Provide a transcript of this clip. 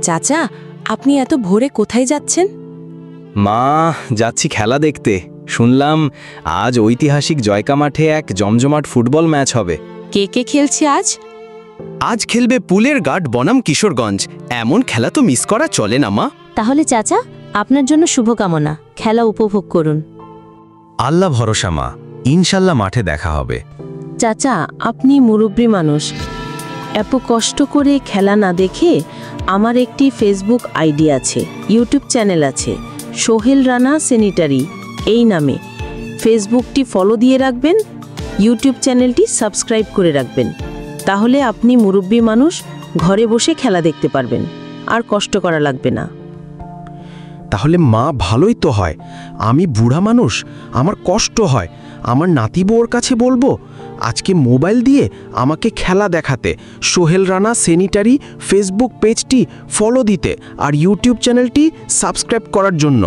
চাচা, আপনি এত ভোরে কোথায় যাচ্ছেন? মা, যাচ্ছি খেলা দেখতে। শুনলাম আজ ঐতিহাসিক জয়কা মাঠে এক জমজমাট ফুটবল ম্যাচ হবে। কে কে খেলছে আজ? আজ খেলবে পুলের গার্ড বনাম কিশোরগঞ্জ। এমন খেলা তো মিস করা চলে না মা। তাহলে চাচা, আপনার জন্য শুভকামনা, খেলা উপভোগ করুন। আল্লাহ ভরসা মা, ইনশাল্লাহ মাঠে দেখা হবে। চাচা, আপনি মুরব্বী মানুষ, এত কষ্ট করে খেলা না দেখে আমার একটি ফেসবুক আইডি আছে, ইউটিউব চ্যানেল আছে, সোহেল রানা স্যানিটারি এই নামে। ফেসবুকটি ফলো দিয়ে রাখবেন, ইউটিউব চ্যানেলটি সাবস্ক্রাইব করে রাখবেন। তাহলে আপনি মুরব্বী মানুষ, ঘরে বসে খেলা দেখতে পারবেন, আর কষ্ট করা লাগবে না। তাহলে মা ভালোই তো হয়, আমি বুড়া মানুষ, আমার কষ্ট হয়। আমার নাতি বউর কাছে বলবো আজকে মোবাইল দিয়ে আমাকে খেলা দেখাতে, সোহেল রানা স্যানিটারি ফেসবুক পেজটি ফলো দিতে আর ইউটিউব চ্যানেলটি সাবস্ক্রাইব করার জন্য।